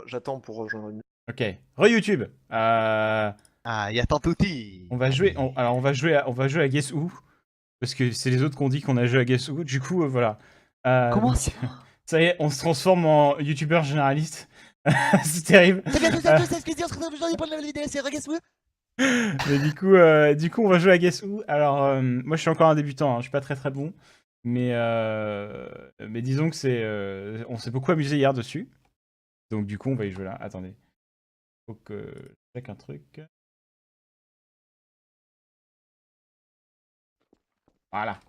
J'attends pour rejoindre une... Ok. Re-YouTube. Ah, y a tant d'outils. On va jouer. Alors on va jouer à Guess Who. Parce que c'est les autres qui ont dit qu'on a joué à Guess Who. Du coup, voilà. Comment Donc, ça? ça y est, on se transforme en youtubeur généraliste. C'est terrible. C'est bien, c'est ce que je dis, on se retrouve aujourd'hui pour la vidéo, c'est Regas Woo. Mais du coup, on va jouer à Guess Who. Alors, moi, je suis encore un débutant. Je suis pas très très bon. Mais disons que on s'est beaucoup amusé hier dessus. Donc, du coup, on va y jouer là. Attendez. Faut que je check un truc. Voilà.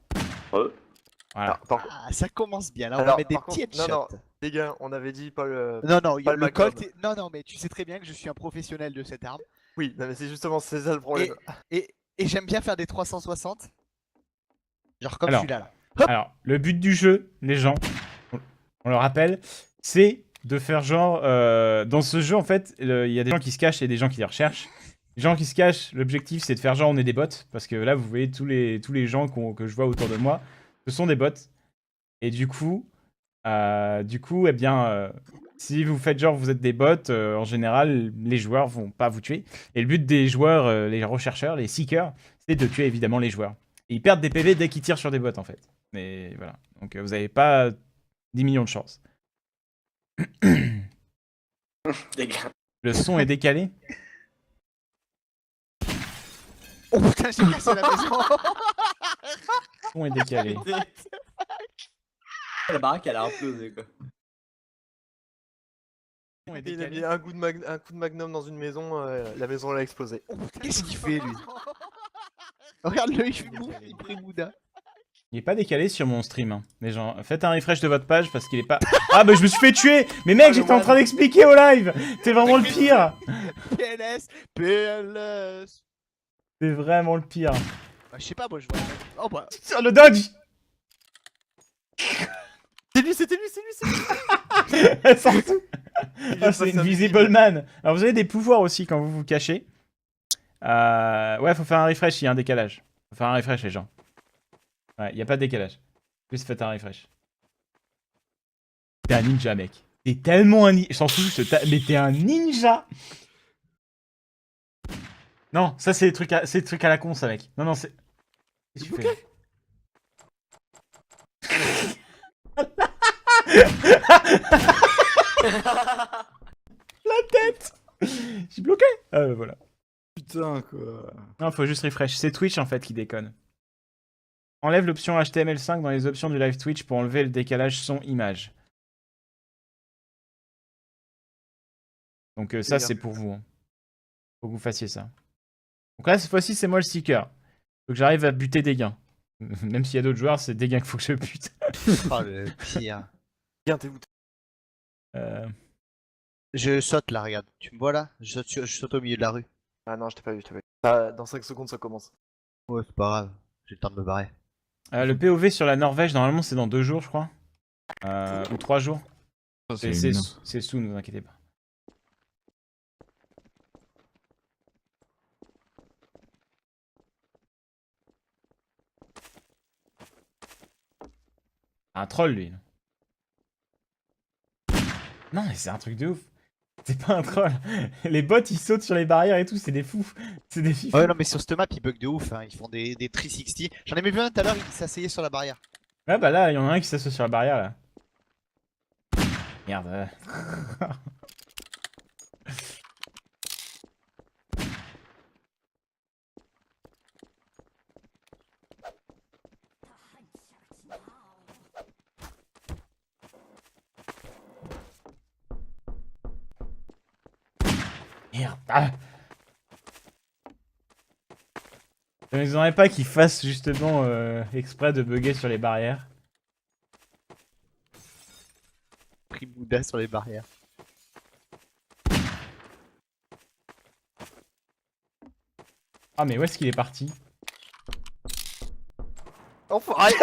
Voilà. Alors, Ah, ça commence bien, là on va Alors, mettre des par petits contre, non, headshots. les gars, on avait dit pas le... Non, non, pas le le Magnum. Colt non, non, mais tu sais très bien que je suis un professionnel de cette arme. Oui, non, mais c'est justement c'est ça le problème. Et j'aime bien faire des 360. Genre comme Alors, celui-là. Là. Hop. Alors, le but du jeu, les gens, on le rappelle, c'est de faire genre... dans ce jeu, en fait, il y a des gens qui se cachent et des gens qui les recherchent. Les gens qui se cachent, l'objectif, c'est de faire genre on est des bots. Parce que là, vous voyez, tous les gens que je vois autour de moi, ce sont des bots. Et du coup, eh bien, si vous faites genre vous êtes des bots, en général, les joueurs vont pas vous tuer. Et le but des joueurs, les rechercheurs, les seekers, c'est de tuer évidemment les joueurs. Et ils perdent des PV dès qu'ils tirent sur des bots, en fait. Mais voilà. Donc vous avez pas 10 millions de chances. Le son est décalé. Oh putain, j'ai cassé la maison. Le son est décalé. La baraque elle a implosé quoi. Le son est Il a décalé. mis un coup de magnum dans une maison, la maison elle a explosé. Oh putain, qu'est-ce qu'il fait lui? Regarde-le, il fait bouffe, il prie Bouddha. Il est pas décalé sur mon stream, hein. Les gens, faites un refresh de votre page parce qu'il est pas... Ah bah je me suis fait tuer. Mais mec, j'étais en train d'expliquer au live. T'es vraiment le pire. PLS, PLS. C'est vraiment le pire. Bah, je sais pas, moi je vois. Oh bah. Sur le dodge. C'est lui, c'était lui, c'est lui. Elle sort tout. Il Ah, est c'est passé une invisible. visible man. Alors vous avez des pouvoirs aussi quand vous vous cachez. Ouais, faut faire un refresh, il y a un décalage. Faut faire un refresh les gens. Ouais, il y a pas de décalage. Juste faites un refresh. T'es un ninja mec. T'es tellement un ninja. Je t'en fous, mais t'es un ninja. Non, ça c'est des trucs à la con ça mec. Non, c'est... Qu'est-ce que tu fais? La tête. J'ai bloqué. Ah voilà. Putain, quoi. Non, faut juste refresh. C'est Twitch en fait qui déconne. Enlève l'option HTML5 dans les options du live Twitch pour enlever le décalage son-image. Donc ça c'est pour vous. Hein. Faut que vous fassiez ça. Donc là cette fois-ci c'est moi le seeker. Faut que j'arrive à buter des gains. Même s'il y a d'autres joueurs, c'est des gains qu'il faut que je bute. Oh le pire. Viens, t'es où? Je saute là, regarde. Tu me vois là? Je saute au milieu de la rue. Ah non, je t'ai pas vu, je t'ai pas vu. Ah, dans 5 secondes ça commence. Ouais, c'est pas grave. J'ai le temps de me barrer. Le POV sur la Norvège, normalement c'est dans 2 jours je crois. Ou 3 jours. C'est soon, ne vous inquiétez pas. Un troll lui. Non mais c'est un truc de ouf. C'est pas un troll. Les bots ils sautent sur les barrières et tout, c'est des fous. C'est des fifous. Ouais, non, mais sur cette map ils bug de ouf. Hein. Ils font des 360. J'en ai même vu un tout à l'heure, il s'asseyait sur la barrière. Ouais bah là, il y en a un qui s'assoit sur la barrière là. Merde. Merde. Ah. Je ne m'attendais pas qu'ils fassent justement exprès de bugger sur les barrières. Pris Bouddha sur les barrières. Ah mais où est-ce qu'il est parti? Enfoiré.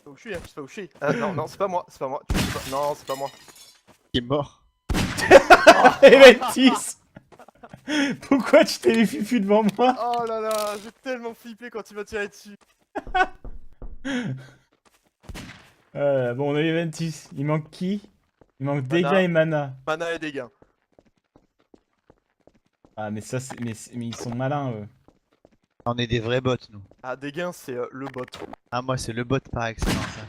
Où je suis, hein, je sais pas où je suis. Non, non, c'est pas moi, c'est pas moi. Tu sais pas... Non, c'est pas moi. Il est mort. Eventis. Pourquoi tu t'es les fufus devant moi? Oh là là, j'ai tellement flippé quand il m'a tiré dessus. Bon, on a eu Ventus. Il manque qui? Il manque Mana. Dega et Mana. Mana et dégâts. Ah, mais ça, mais ils sont malins, eux. On est des vrais bots, nous. Ah, dégâts, c'est le bot. Ah, moi, c'est le bot par excellence. Hein.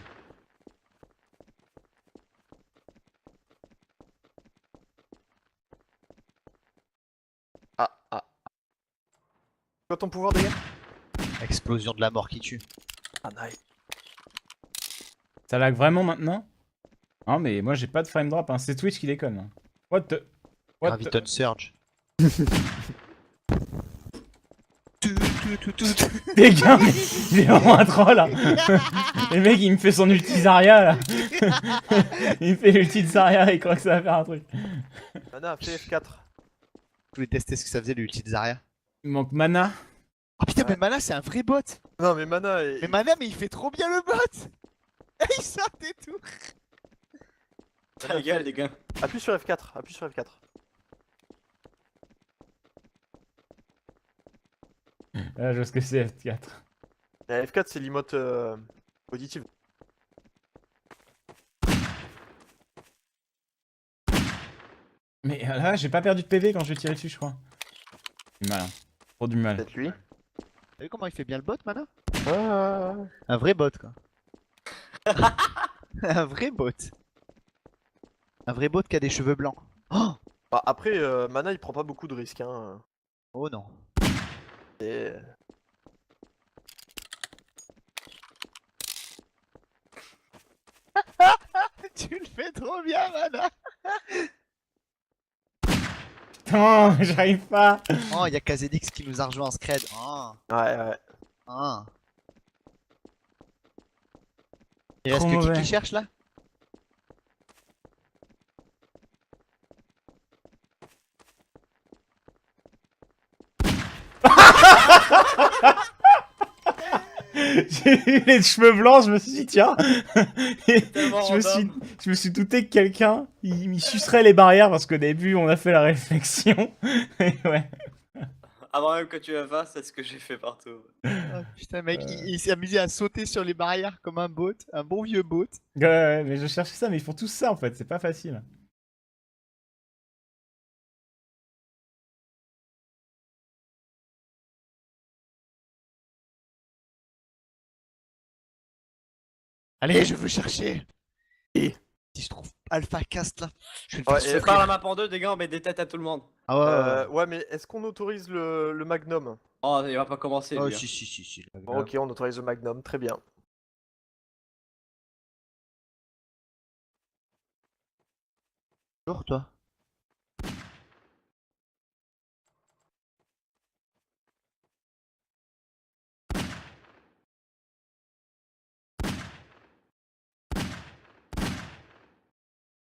Ah. Quoi ton pouvoir dégâts? Explosion de la mort qui tue. Ah, nice. Ça lag vraiment maintenant? Non, mais moi, j'ai pas de frame drop, hein. C'est Twitch qui déconne. Hein. What the... Graviton Surge. Dégâts, mais il est vraiment un troll, hein. Le mec, il me fait son ulti Zarya, là. Il me fait l'ulti de Zarya, il croit que ça va faire un truc. Mana a fait F4. Je voulais tester ce que ça faisait l'ulti de Zarya. Il manque Mana. Oh putain, Ouais. mais Mana, c'est un vrai bot. Non, mais Mana est. Mais Mana, mais il fait trop bien le bot. Il saute et tout. Ta gueule, les gars. Appuie sur F4. Appuie sur F4. Là, je vois ce que c'est, F4. Et F4, c'est l'emote auditive. Mais là, j'ai pas perdu de PV quand je vais tirer dessus, je crois. Du mal, hein. Trop du mal. Peut-être lui. T'as vu comment il fait bien le bot, Mana? Ah. Un vrai bot, quoi. Un vrai bot. Un vrai bot qui a des cheveux blancs. Oh, Bah, après, Mana il prend pas beaucoup de risques. Hein. oh non. Et... Tu le fais trop bien, Mana. Non, j'arrive pas. Oh, il y a Kazedix qui nous a rejoint en scred. Oh, Ouais. oh. Il reste Trop que qui mauvais. cherche là? J'ai eu les cheveux blancs, je me suis dit, tiens. Tellement je me suis douté que quelqu'un, il sucerait les barrières parce qu'au début, on a fait la réflexion. Et ouais. Avant même que tu la fasses, c'est ce que j'ai fait partout. Oh, putain, mec, il s'est amusé à sauter sur les barrières comme un bot, un bon vieux bot. Ouais, mais je cherchais ça, mais ils font tous ça en fait, c'est pas facile. Allez, je veux chercher. Et si je trouve Alpha Cast là, je vais le Ouais, faire et- Je souffrir. pars la map en deux, des gars, on met des têtes à tout le monde. Ah ouais. Ouais, mais est-ce qu'on autorise le Magnum? Oh, il va pas commencer, Oh, lui. Hein. si. Bon, ok, on autorise le Magnum, très bien. Bonjour, toi.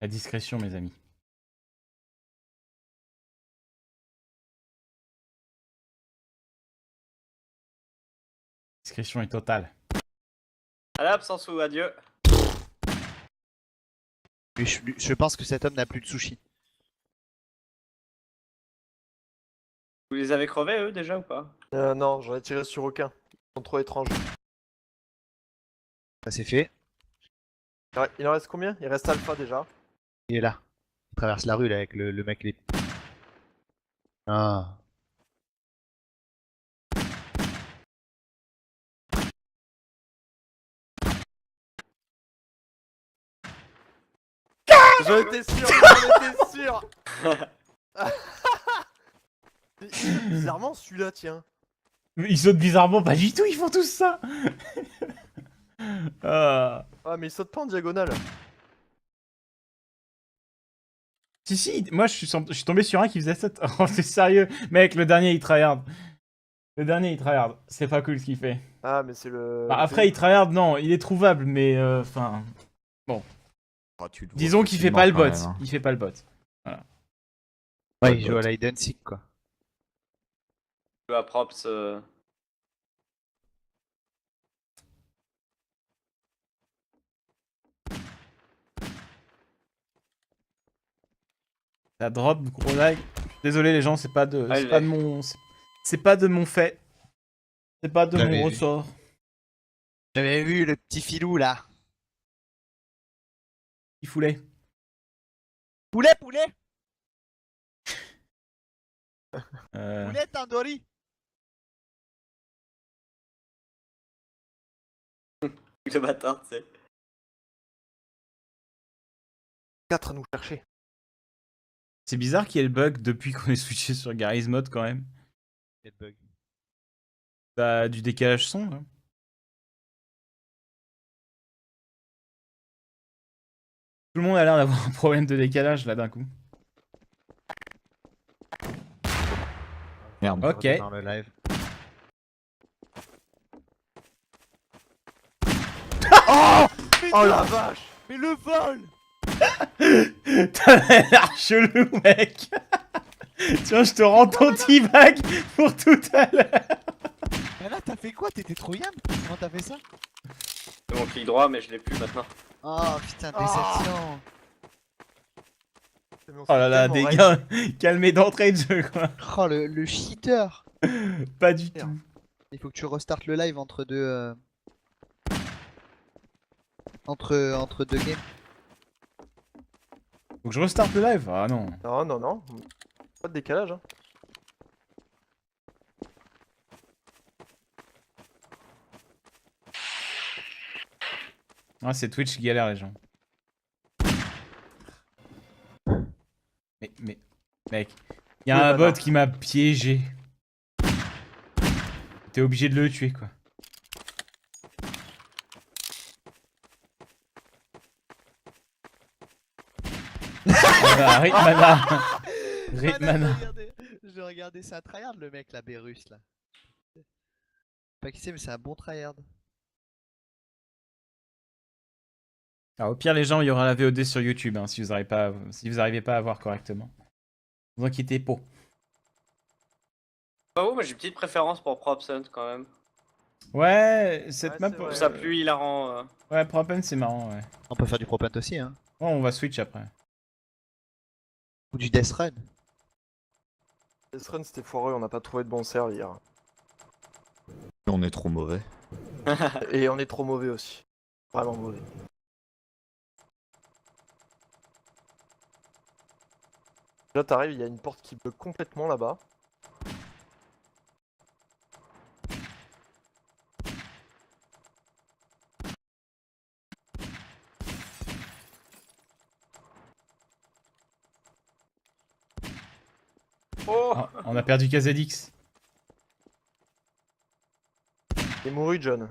La discrétion, mes amis. Discrétion est totale. Allez hop, sans sous, adieu. Je pense que cet homme n'a plus de sushi. Vous les avez crevés, eux, déjà, ou pas? Non, j'en ai tiré sur aucun. Ils sont trop étranges. Ça c'est fait. Il en reste combien? Il reste Alpha déjà. Il est là. Il traverse la rue là avec le mec les. Ah. J'en étais sûr, j'en étais sûr. Bizarrement, celui-là, tiens. Ils sautent bizarrement, pas du tout, ils font tous ça. Ah. Ah, mais il saute pas en diagonale. Si, moi je suis tombé sur un qui faisait ça. Oh, c'est sérieux. Mec, le dernier il tryhard. Le dernier il tryhard. C'est pas cool ce qu'il fait. Ah, mais c'est le. Bah, après, il tryhard, non, il est trouvable, mais enfin. Ah, tu le vois Disons qu'il fait pas le facilement, bot. quand même, hein. Il fait pas le bot. Ouais, il joue à l'hide and seek quoi. Je vais à props. La drop, gros lag. Désolé les gens, c'est pas de, Ah, c'est il pas est- de mon, c'est pas de mon fait. C'est pas de J'avais mon vu. ressort. J'avais vu le petit filou là. petit foulet. Poulet, poulet. Euh, Poulet tandoori. Le bâtard, tu sais. 4 à nous chercher. C'est bizarre qu'il y ait le bug depuis qu'on est switché sur Garry's Mod quand même. Quel bug. T'as du décalage son hein. Tout le monde a l'air d'avoir un problème de décalage là d'un coup. Merde. Ok. Dans le live. Oh la vache! Mais le vol. T'as l'air chelou mec. Tiens je te rends ton T-Bag pour tout à l'heure. Mais là, t'as fait quoi? T'étais trop yam? Comment t'as fait ça? C'est mon clic droit, mais je l'ai plus maintenant. Oh putain, déception. Oh là là, des gars, calmez d'entrée de jeu quoi. Oh, le cheater. Pas du Merde. tout. Il faut que tu restartes le live entre deux... Entre deux games. Faut que je restarte le live. Ah non. Non, non, non. Pas de décalage. Hein. Ah c'est Twitch qui galère les gens. Mais mec, y a Oui, un bah bot non. qui m'a piégé. T'es obligé de le tuer quoi. Voilà, Rip Mana. Rip Mana. J'ai regardé ça tryhard le mec là, Berus là. Pas qui c'est mais c'est un bon tryhard. Alors, au pire les gens, il y aura la VOD sur YouTube hein, si vous n'arrivez pas à voir correctement. Ne vous inquiétez pas. Oh, moi j'ai une petite préférence pour Props Hunt quand même. Ouais, cette Ouais, map. c'est vrai. Je trouve ça plus hilarant. Ouais, Propen c'est marrant ouais. On peut faire du propent aussi hein. Bon, on va switch après. Ou du death run. Death Run c'était foireux, on n'a pas trouvé de bon serve hier. On est trop mauvais. Et on est trop mauvais aussi. Vraiment mauvais. Là t'arrives, il y a une porte qui bloque complètement là-bas. Oh, Ah, on a perdu KZX. Il est mouru John.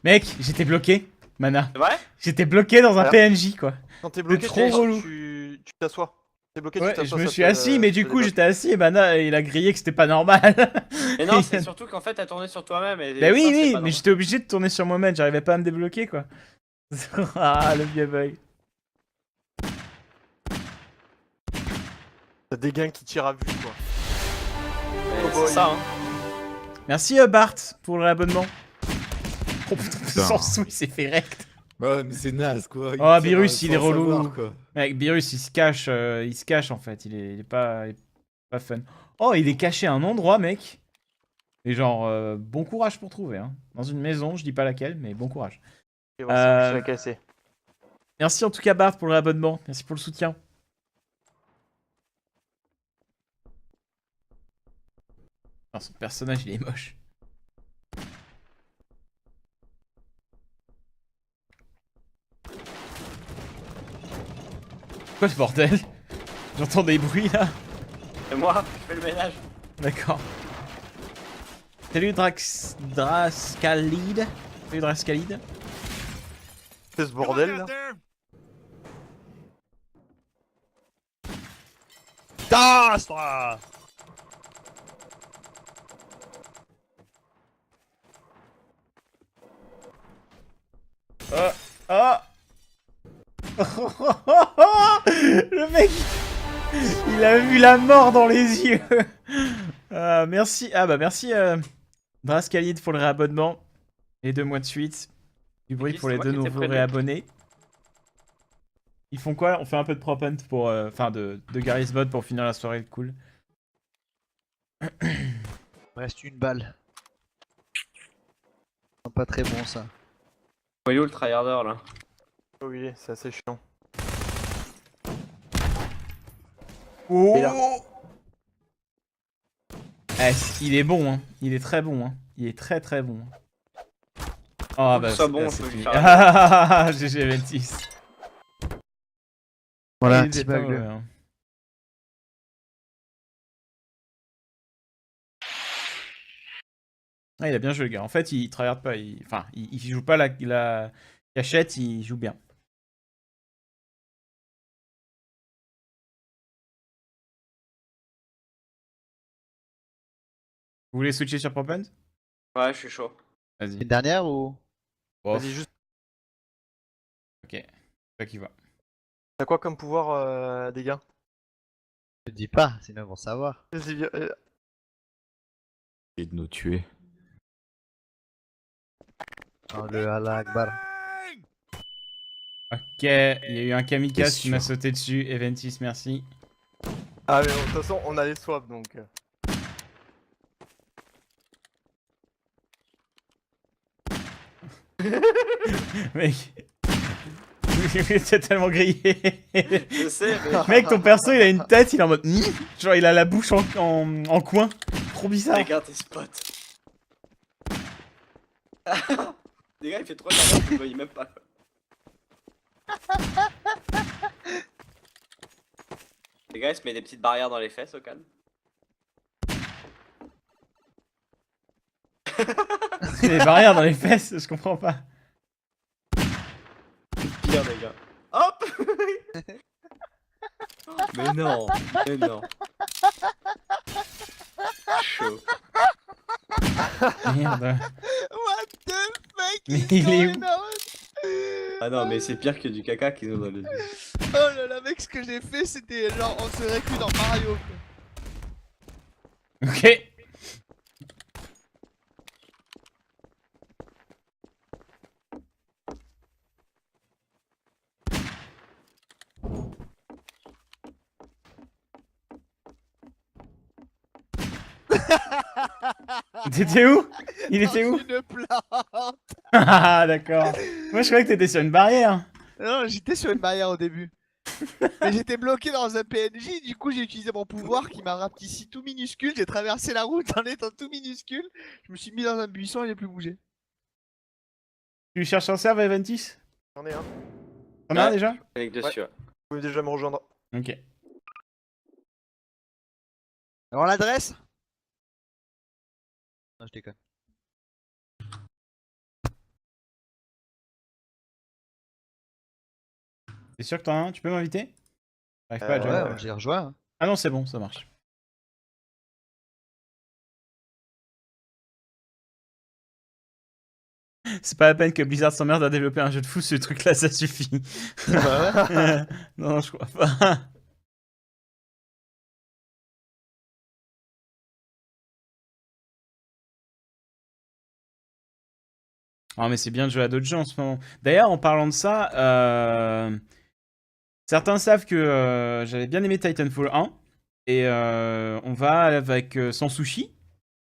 Mec, j'étais bloqué. Mana. c'est vrai? J'étais bloqué dans un Alors PNJ quoi. Quand t'es bloqué, trop relou. tu t'assois. T'es bloqué, tu Ouais, t'assois. je me ça suis te- assis, mais ça du te coup débloque. j'étais assis et Mana il a grillé que c'était pas normal. Mais non, c'est surtout qu'en fait t'as tourné sur toi-même. Et Bah oui, ça, c'est oui, pas mais normal. j'étais obligé de tourner sur moi-même, j'arrivais pas à me débloquer quoi. Ah, le vieux bug. T'as des gains qui tirent à vue quoi. Mais Oh c'est boy. ça, hein. Merci Bart pour l'abonnement. Oh putain, sans sou, il s'est fait rect. Ouais, mais c'est naze quoi. Oh, Virus, il est sans relou. savoir, quoi. Mec, Virus il se cache en fait, il est pas fun. Oh, il est caché à un endroit, mec. Et genre, bon courage pour trouver. Hein. Dans une maison, je dis pas laquelle, mais bon courage. Et voilà, je l'ai cassé. Merci en tout cas Bart pour l'abonnement, merci pour le soutien. Oh, son personnage il est moche. Quoi ce bordel? J'entends des bruits là. Et moi, je fais le ménage. D'accord. Salut Drascalide. Salut Drascalide. C'est ce bordel là. Tastra. Oh. Le mec, il a vu la mort dans les yeux. Merci. Ah bah merci Drascalide pour le réabonnement. Les 2 mois de suite. Du bruit Qui, pour c'est les moi 2 qui t'ai nouveaux prévenu. réabonnés. Ils font quoi? On fait un peu de prop hunt pour... Enfin, de Garry's Mod pour finir la soirée cool. Il me reste une balle. Pas très bon ça. Voyou le tryharder là. Oui, c'est assez chiant. Oh Et là. Eh, il est bon, hein. Il est très bon, hein. Il est très très bon. Oh que ce soit bon, c'est faut lui fini. faire Ah, GG 26. Voilà, Il un était petit pas bug. mauvais, hein. Ah, il a bien joué le gars. En fait, il tryhard pas. Enfin, il joue pas la cachette, il joue bien. Vous voulez switcher sur prop hunt? Ouais, je suis chaud. Vas-y. Une dernière ou? Bof. Vas-y, juste. Ok. C'est ça qui va. T'as quoi comme pouvoir, dégâts? Je te dis pas, sinon ils vont savoir. Vas-y, viens, Et de nous tuer. Oh, le Allah Akbar. Ok, il y a eu un kamikaze C'est qui m'a sûr. sauté dessus. Eventis, merci. Ah, mais bon, de toute façon, on a les swaps donc. Mec. C'est tellement grillé. Je sais, mais. Mec, ton perso, il a une tête, il est en mode... Genre, il a la bouche en coin. Trop bizarre. Regarde tes spots. Les gars, il fait 3 dernières, vous le voyez même pas. Les gars, il se met des petites barrières dans les fesses au calme. Les barrières dans les fesses, je comprends pas. Pire, les gars. Hop. Mais non, mais non. Chaud. Merde. What the fuck Mais il est où? Ah non, mais c'est pire que du caca qu'ils ont dans les yeux. Oh là là, mec, ce que j'ai fait, c'était genre, on serait cru dans Mario. Quoi. Ok. T'étais où? Il était où? Une plante. Ah, d'accord. Moi, je croyais que t'étais sur une barrière. Non, j'étais sur une barrière au début. Mais j'étais bloqué dans un PNJ, du coup j'ai utilisé mon pouvoir qui m'a rapetissé tout minuscule, j'ai traversé la route en étant tout minuscule, je me suis mis dans un buisson et j'ai plus bougé. Tu cherches un serve, Eventis? J'en ai un. T'en as un Ouais. déjà? Avec dessus, ouais. Vous pouvez déjà me rejoindre. Ok. Alors l'adresse? Non, je déconne. T'es sûr que t'en as un? Tu peux m'inviter? J'arrive pas à joindre. Ouais, j'ai rejoint. Hein. Ah non, c'est bon, ça marche. C'est pas la peine que Blizzard s'emmerde à développer un jeu de fou, ce truc-là, ça suffit. Bah ouais. Non, je crois pas. Ah, mais c'est bien de jouer à d'autres jeux en ce moment. D'ailleurs, en parlant de ça, certains savent que j'avais bien aimé Titanfall 1. Et on va avec Sansushi.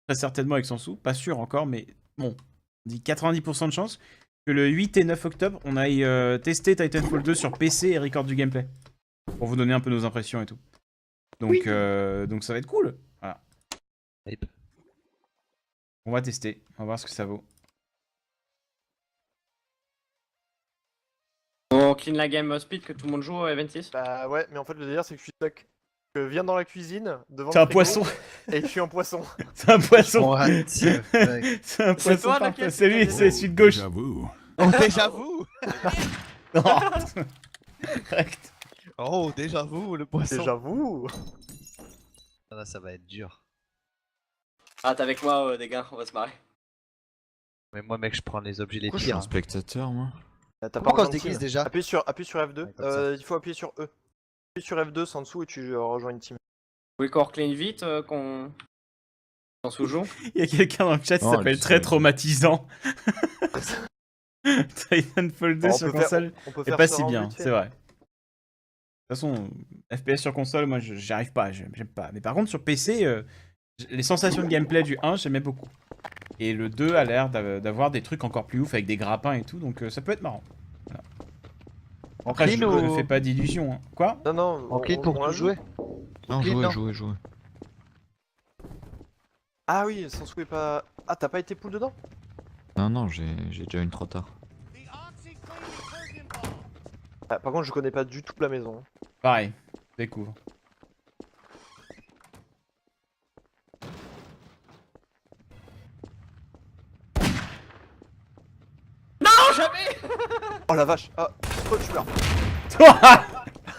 Très certainement avec Sansu. Pas sûr encore, mais bon. On dit 90% de chance que le 8 et 9 octobre, on aille tester Titanfall 2 sur PC et record du gameplay. Pour vous donner un peu nos impressions et tout. Donc, donc ça va être cool. Voilà. Yep. On va tester. On va voir ce que ça vaut. On clean la game speed que tout le monde joue à 26. Bah ouais, mais en fait, le délire, c'est que je suis stuck. Je viens dans la cuisine, devant C'est le un frigo, poisson. et je suis un poisson. C'est un poisson. What the fuck. C'est un poisson. toi, parfait. laquelle C'est lui, c'est c'est celui de gauche. J'avoue. Oh, déjà vous. Non. Correct. Oh, déjà vous, le poisson. J'avoue. Ah, là, ça va être dur. Ah, t'es avec moi, des gars, on va se marrer. Mais moi, mec, je prends les objets les Pourquoi je suis pires. un spectateur, moi? T'as Comment pas on se besoin de déguise team. déjà? Appuie sur F2. Ouais, comme ça. Il faut appuyer sur E. Appuie sur F2 sans dessous et tu rejoins une team. Vous voulez qu'on reclean vite, qu'on sous-joue? Il y a quelqu'un dans le chat qui Oh, s'appelle le très seul. traumatisant. Titanfall 2 On sur peut faire- console On peut est faire pas ce si round bien, vite fait. c'est vrai. façon, FPS sur console, moi, j'y arrive pas, j'aime pas. Mais par contre, sur PC, les sensations de gameplay du 1, j'aimais beaucoup. Et le 2 a l'air d'avoir des trucs encore plus ouf avec des grappins et tout, donc ça peut être marrant. Voilà. En Après, je clean ne ou fais pas d'illusions. Hein. Quoi? Non, non. en clean pour a tout jouer? Non, Clean, non. jouer. Ah oui, sans souhait pas. Ah, t'as pas été poule dedans? Non, j'ai déjà une trop tard. Ah, par contre, je connais pas du tout la maison. Pareil, découvre. Oh la vache! Ah, oh, je suis là.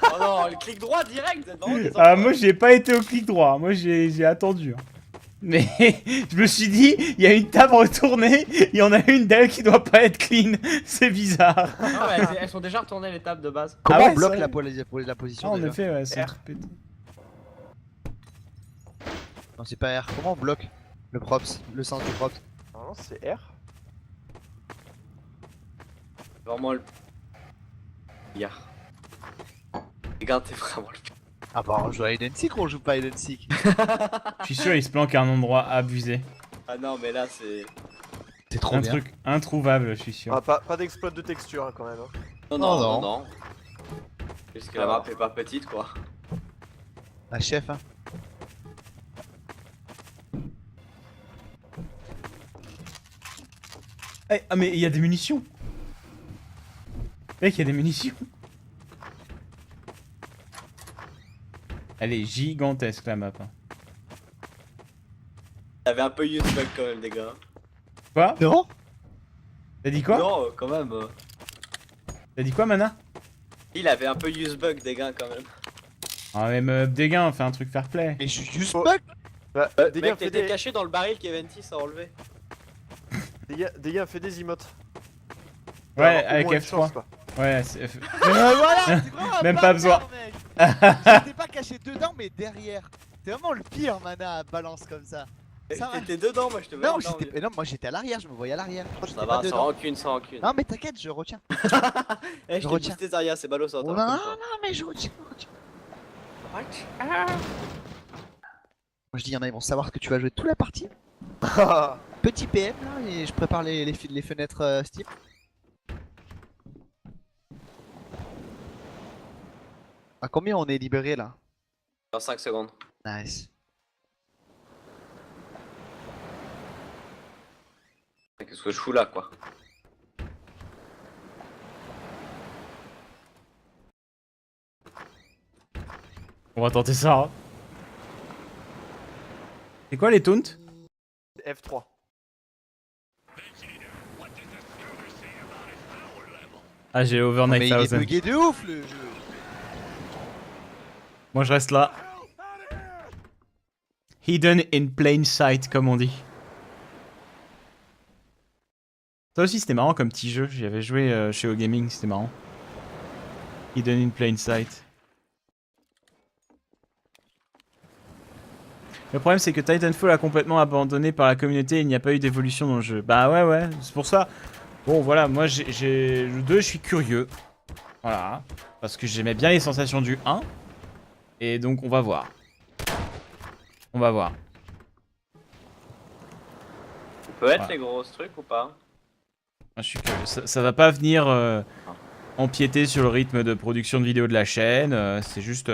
Oh non, le clic droit direct, vous êtes vraiment des Ah, enfants. moi, j'ai pas été au clic droit. Moi, j'ai attendu. Hein. Mais je me suis dit, il y a une table retournée, il y en a une d'elles qui doit pas être clean. C'est bizarre. Non, mais elles sont déjà retournées les tables de base. Comment ouais, on bloque c'est la, vrai. la position Ah, en déjà effet, ouais, c'est R. tout pété. Non, c'est pas R. Comment on bloque le props, le sens du props? Non, c'est R. Vraiment le. Hier. Regarde, t'es vraiment le. Ah bah on joue à Hide and Seek ou on joue pas à Hide and Seek? Je suis sûr, il se planque à un endroit abusé. Ah non, mais là c'est. C'est trop Un bien. truc introuvable, je suis sûr. Ah, pas d'exploit de texture hein, quand même. Hein. Non, non, non, non. non. Puisque la map est pas petite quoi. La chef, hein. Eh, ah, mais il y a des munitions. Mec, il y a des munitions. Elle est gigantesque la map. Hein. T'avais un peu use bug quand même, des gars. Quoi? Non? T'as dit quoi? Non, quand même. T'as dit quoi, Mana? Il avait un peu use bug, des gars, quand même. Ah, mais meuf, des gains, fais un truc fair play. Mais je suis juste Oh. bug. Bah, des gars, Mec, t'étais caché dans le baril qu'Eventis a enlevé. des gars, fait des emotes. Ouais, Au avec moins une F3. chance, quoi. Ouais, c'est Voilà, c'est vraiment un Même pas bâtard, mec. J'étais pas caché dedans, mais derrière. C'est vraiment le pire, Mana, à balance comme ça. Ça va. T'étais dedans, moi je te voyais. Non, dedans, j'étais, mais non, moi j'étais à l'arrière, je me voyais à l'arrière. Ça J'étais va, pas sans dedans. rancune, sans rancune. Non, mais t'inquiète, je retiens. Eh, je t'ai retiens. boosté Zarya, c'est ballot ça. Oh, non, non, non, mais je retiens. Moi je dis, il y en a, ils vont savoir que tu vas jouer toute la partie. Petit PM là, et je prépare les fenêtres Steam. À combien on est libéré là? Dans 5 secondes. Nice. Qu'est-ce que je fous là, quoi? On va tenter ça. Hein. C'est quoi les taunts? F3. Ah, j'ai over Mais il est 9000. bugué de ouf le jeu. Moi, je reste là. Hidden in plain sight, comme on dit. Ça aussi, c'était marrant comme petit jeu. J'y avais joué chez O-Gaming, c'était marrant. Hidden in plain sight. Le problème, c'est que Titanfall a complètement abandonné par la communauté et il n'y a pas eu d'évolution dans le jeu. Bah ouais, c'est pour ça. Bon, voilà, moi, j'ai le 2, je suis curieux. Voilà. Parce que j'aimais bien les sensations du 1. Et donc, on va voir. On va voir. Ça peut être Ouais. les gros trucs ou pas? Moi, je suis curieux. Ça va pas venir empiéter sur le rythme de production de vidéos de la chaîne. C'est juste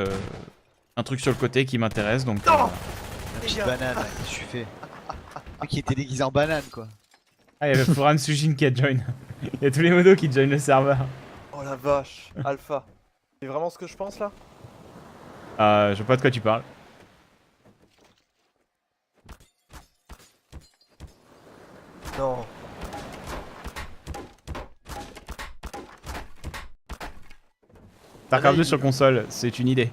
un truc sur le côté qui m'intéresse. Donc, Petite banane, qu'est-ce que tu fais? Le mec qui était déguisé en banane quoi. Ah, il y avait Floran Sujin qui a join. Il y a tous les modos qui join le serveur. Oh la vache, Alpha. C'est vraiment ce que je pense là? Je vois pas de quoi tu parles. Non. StarCraft 2 sur console, c'est une idée.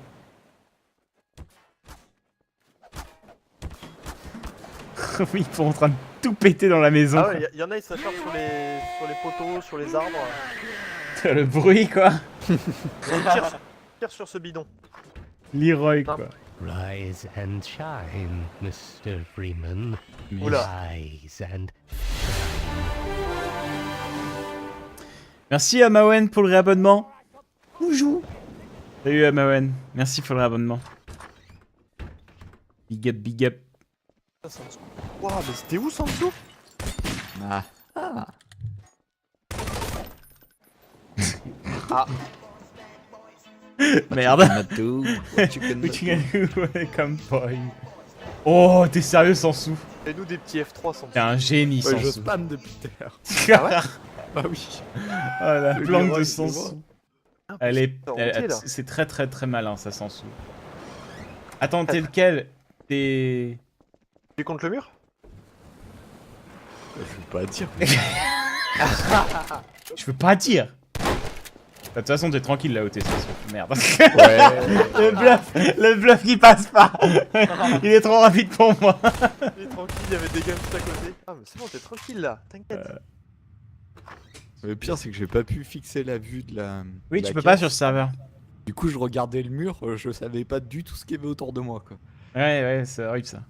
Oui, ils sont en train de tout péter dans la maison. Ah ouais, y en a ils s'acharnent sur les poteaux, sur les arbres. Le bruit, quoi. Tire sur ce bidon. Leroy, quoi. Rise and shine, Mr. Freeman. Oula. Rise and Merci à Mawen pour le réabonnement. Bonjour. Salut Mawen, merci pour le réabonnement. Big up, big up. Waouh, mais c'était où sans dessous? Ah. Ah, Merde. Matou, what you can What you do? gonna do, welcome boy. Oh, t'es sérieux Sansou? fais-nous des petits F3 sans T'es un génie Ouais, je Sansou. spam depuis tout à l'heure. Ah Bah oui. la Le planque Leroy, de il Sansou. Ah, Elle est, t'es entier, là. c'est très très très malin ça Sansou. Attends, t'es lequel? T'es... Tu es contre le mur? Je veux pas dire. Je veux pas dire. De toute façon, t'es tranquille là où t'es, Sansou. Merde. Ouais. le bluff qui passe pas. Il est trop rapide pour moi. Il est tranquille, il y avait des gars juste à côté. Ah, mais c'est bon, t'es tranquille là, t'inquiète. Le pire, c'est que j'ai pas pu fixer la vue de la. Oui, de tu la peux pas caisse. sur ce serveur. Du coup, je regardais le mur, je savais pas du tout ce qu'il y avait autour de moi, quoi. Ouais, c'est horrible ça.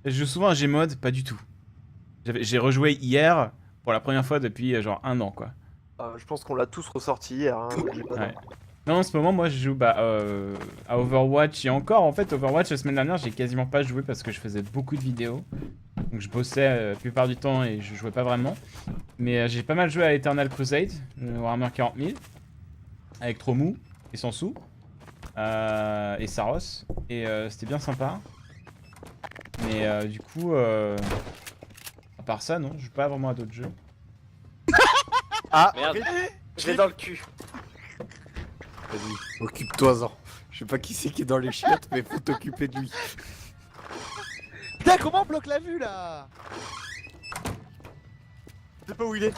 Je joue souvent à Gmod, pas du tout. J'ai rejoué hier pour la première fois depuis genre 1 an quoi. Ah, je pense qu'on l'a tous ressorti hier. Hein, j'ai pas Ouais. Non, en ce moment, moi je joue à Overwatch et encore en fait, Overwatch la semaine dernière, j'ai quasiment pas joué parce que je faisais beaucoup de vidéos. Donc je bossais la plupart du temps et je jouais pas vraiment. Mais j'ai pas mal joué à Eternal Crusade, Warhammer 40 000, avec Tromou et Sansou, et Saros. Et c'était bien sympa. Mais du coup, à part ça, non, je joue pas vraiment à d'autres jeux. Ah, Merde. ok. Je l'ai dans le cul. Vas-y, occupe-toi-en. Je sais pas qui c'est qui est dans les chiottes, mais faut t'occuper de lui. Putain, comment on bloque la vue là? Je sais pas où il est.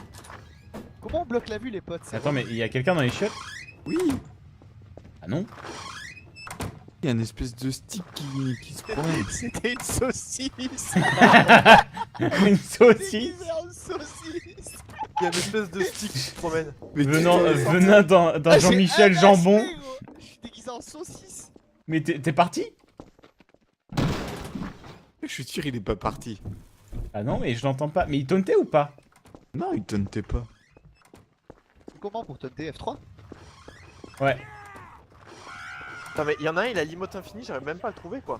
Comment on bloque la vue, les potes? Attends, mais il y a quelqu'un dans les chiottes? Oui. Ah non? Il y a une espèce de stick qui se promène. C'était une saucisse! Une saucisse Déguisé en saucisse! Il y a une espèce de stick qui se promène. venant dans Ah, j'ai Jean-Michel un Jambon. aspect, gros. Je suis déguisé en saucisse! Mais t'es parti? Je suis sûr, il est pas parti. Ah non, mais je l'entends pas. Mais il tauntait ou pas? Non, il tauntait pas. Comment pour taunter F3? Ouais. Putain, mais il y en a un, il a l'emote infini, j'arrive même pas à le trouver quoi.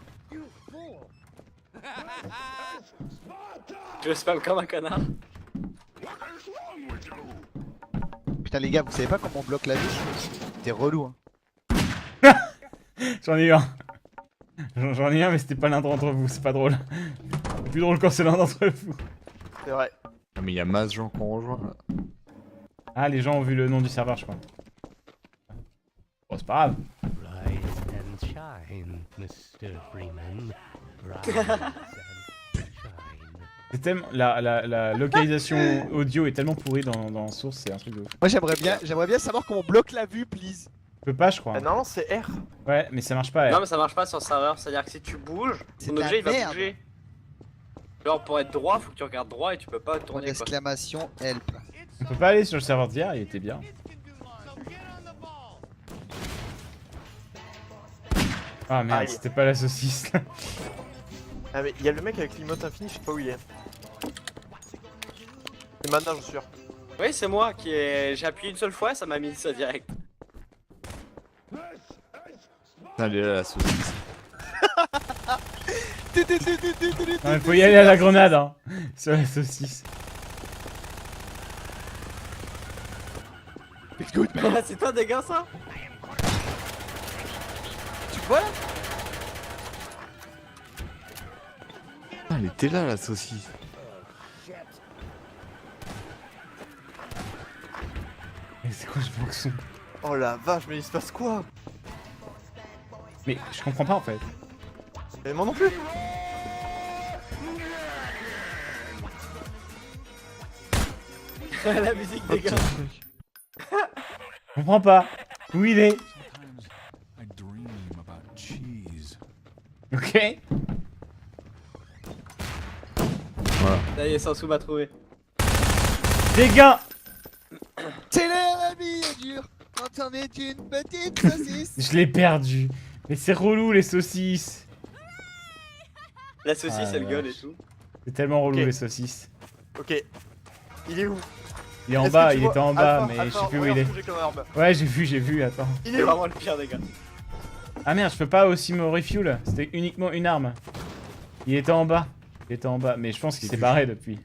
Je spam comme un connard. Putain, les gars, vous savez pas comment on bloque la vue? T'es relou, hein. J'en ai eu un. J'en ai eu un, mais c'était pas l'un d'entre vous. C'est pas drôle. C'est plus drôle quand c'est l'un d'entre vous. C'est vrai. Ah, mais il y a masse gens qu'on rejoint là. Ah, les gens ont vu le nom du serveur, je crois. Bon, c'est pas grave. Rise and shine, Mr. Freeman. Rise and shine. C'est tellement... la localisation audio est tellement pourrie dans Source, c'est un truc de ouf. Moi, j'aimerais bien savoir comment on bloque la vue, please. Je peux pas, je crois. Ah, non, c'est R. Ouais, mais ça marche pas. Non mais ça marche pas sur le serveur, c'est à dire que si tu bouges, C'est ton de la objet il va merde. bouger. Genre pour être droit, faut que tu regardes droit et tu peux pas Point tourner quoi. d'exclamation, help. On peut pas aller sur le serveur d'hier, il était bien. Ah merde, Aïe. c'était pas la saucisse. Ah, mais il y a le mec avec l'emote infini, je sais pas où il est. C'est maintenant, je suis sûr. Oui c'est moi qui ai... J'ai appuyé une seule fois, ça m'a mis ça direct. Elle est là, la saucisse. Non, mais faut y aller à la grenade, hein. Sur la saucisse. C'est toi des gars ça? Tu vois là? Ah, elle était là, la saucisse. Mais c'est quoi ce boxon? Oh la vache, mais il se passe quoi? Mais je comprends pas en fait. Mais moi non plus. La musique des gars. Je comprends pas. Où il est? I dream about cheese. Ok. Ça y est, Sansou m'a trouvé. Dégâts. C'est la vie est dure quand on est une petite saucisse. Je l'ai perdu. Mais c'est relou les saucisses. La saucisse, Ah, elle la gueule et vache. tout. C'est tellement relou Ok. les saucisses. Ok. Il est où? Il est en Est-ce bas, que tu il vois- était en bas, Alpha, mais Alpha, je sais plus où il regarde est. ce que j'ai comme arme. Ouais, j'ai vu, attends. Il C'est est où? vraiment le pire des gars. Ah merde, je peux pas aussi me refuel, c'était uniquement une arme. Il était en bas. Il était en bas, mais je pense qu'il J'ai s'est vu. barré depuis.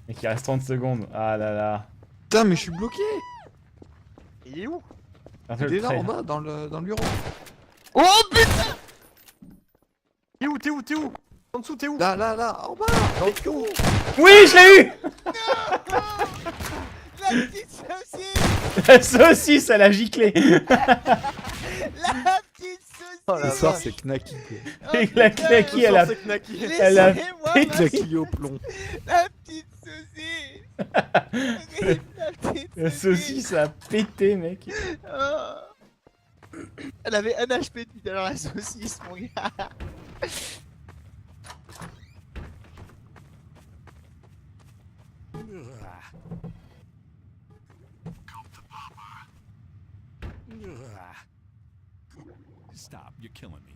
Et qu'il reste 30 secondes. Ah là là. Putain, mais je suis bloqué. Il est où? Regarde Il le est là trait. en bas, dans le bureau. Oh putain! Il est où? T'es où? T'es où? En dessous, t'es où? Là, en bas. Dans le bureau. Oui, je l'ai eu. La petite saucisse! La saucisse, elle a giclé. La petite saucisse! Oh la Ce soir, vache. c'est Knacky. quoi. Oh, Et la putain, Knacky, Ce elle soir, a... c'est Knacky. elle a laissez-moi pété. ma- Knacky au plomb. La petite saucisse! Horrible, la petite La saucisse a pété, mec. Oh. Elle avait un HP depuis tout à l'heure, la saucisse, mon gars. Stop, you're killing me.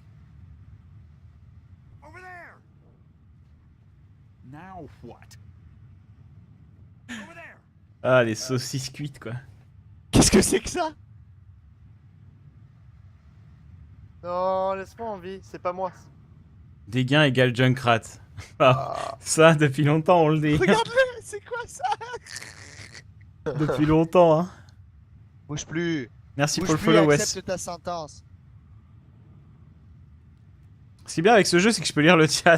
Over there! Now what? Over there! Ah, les saucisses cuites, quoi. Qu'est-ce que c'est que ça? Non, laisse-moi en vie, c'est pas moi. Des gains égale Junkrat. Ah, ça, depuis longtemps, on le dit. Regarde-le, c'est quoi ça? Depuis longtemps, hein. Bouge plus. Merci Bouge pour le plus, follow, Wes. accepte ta sentence. Ce qui est bien avec ce jeu, c'est que je peux lire le chat.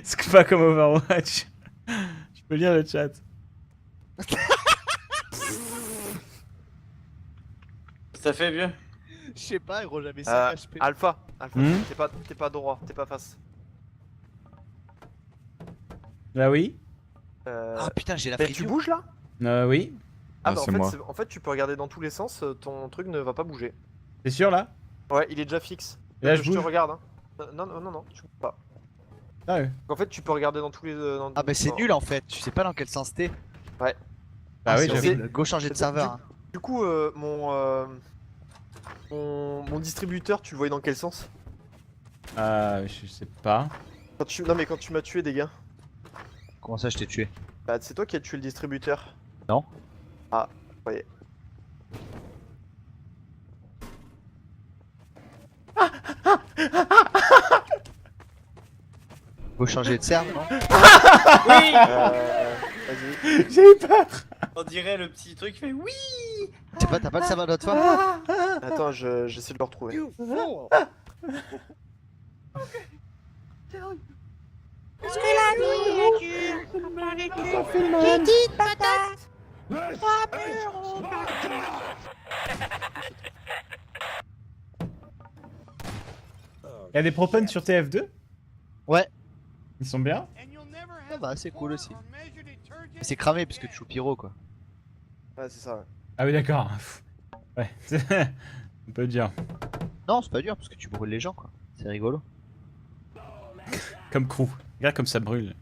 C'est pas comme Overwatch. Je peux lire le chat. Ça fait vieux. Je sais pas, gros, j'avais 5 HP. Alpha, Alpha, Hmm. t'es pas droit, t'es pas face. Là, oui. Ah putain, j'ai la Mais tu friture. bouges là? Oui. Ah Ah, bah c'est en moi. fait, en fait tu peux regarder dans tous les sens, ton truc ne va pas bouger. T'es sûr, là? Ouais, il est déjà fixe. Et là, je te bouge. regarde. Hein. Non, tu bouges pas. Ah, ouais. Donc, en fait, tu peux regarder dans tous les. Ah bah c'est nul en fait, je sais pas dans quel sens t'es. Bah oui, c'est j'avoue. horrible. Go changer de serveur. Hein. Du coup, mon distributeur, tu le voyais dans quel sens? Ah, je sais pas. Non, mais quand tu m'as tué, des gars. Comment ça, je t'ai tué? Bah, c'est toi qui as tué le distributeur. Non. Ah, voyez. Go changer de serveur, non? Oui. Vas-y. J'ai eu peur. On dirait le petit truc qui fait oui. T'as pas le serveur d'autre fois? Attends, j'essaie de le retrouver. Y'a des propens sur TF2? Ouais. Ils sont bien? Ah bah c'est cool aussi. Mais c'est cramé parce que tu joues pyro quoi. Ouais, c'est ça, ouais. Ah oui, d'accord. Pff. Ouais. On peut dire. Non, c'est pas dur parce que tu brûles les gens quoi. C'est rigolo. Comme crew. Regarde comme ça brûle.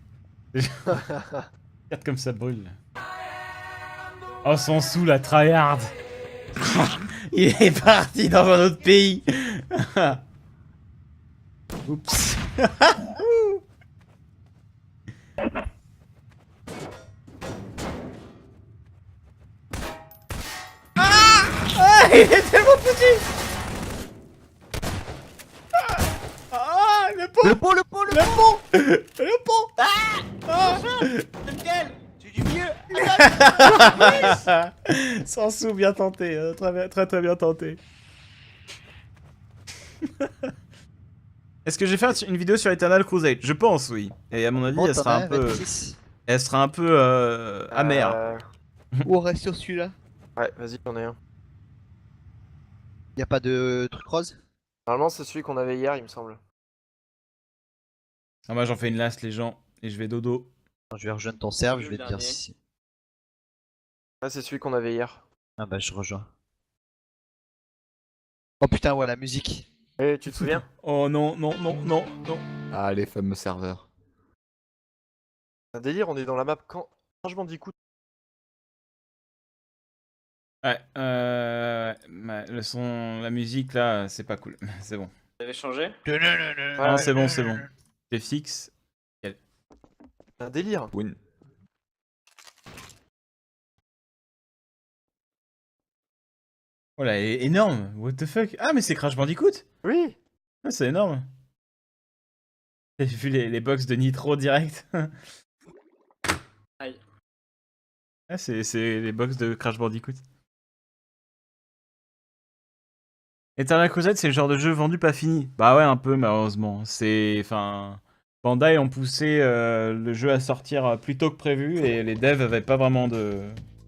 Regarde comme ça brûle. Oh, s'en sous la tryhard. Il est parti dans un autre pays. Oups. Ah, il est tellement petit. Ah, le pont. Le pont, le pont, le Le pont. Le pont. Ah. Lequel? C'est du mieux. Sans sous, bien tenté, très bien tenté. Est-ce que je vais faire une vidéo sur Eternal Crusade? Je pense, oui. Et à mon avis, Bon, elle t'en sera as un peu, 26. elle sera un peu amère. Ou on reste sur celui-là. Ouais, vas-y, j'en ai un. Y a pas de truc rose? Normalement, c'est celui qu'on avait hier, il me semble. Ah, moi, j'en fais une last, les gens, et je vais dodo. Non, je vais rejoindre ton serve, je vais te Le dire dernier. si. Ouais, c'est celui qu'on avait hier. Ah bah je rejoins. Oh putain, ouais, la musique. Eh, tu te souviens? Oh non, non, non, non, non. Ah, les fameux serveurs. Un délire, on est dans la map quand. Changement d'écoute. Ouais, le son, la musique là, c'est pas cool. C'est bon. Vous avez changé? Non, c'est bon, c'est bon. C'est fixe. Un délire. Win. Oh là, elle est énorme. What the fuck? Ah, mais c'est Crash Bandicoot. Oui. Ah, c'est énorme. J'ai vu les box de Nitro direct. Aïe. Ah, c'est les box de Crash Bandicoot. Eternal Crusade, c'est le genre de jeu vendu pas fini. Bah ouais, un peu, malheureusement. Enfin, Bandai ont poussé le jeu à sortir plus tôt que prévu et les devs avaient pas vraiment de...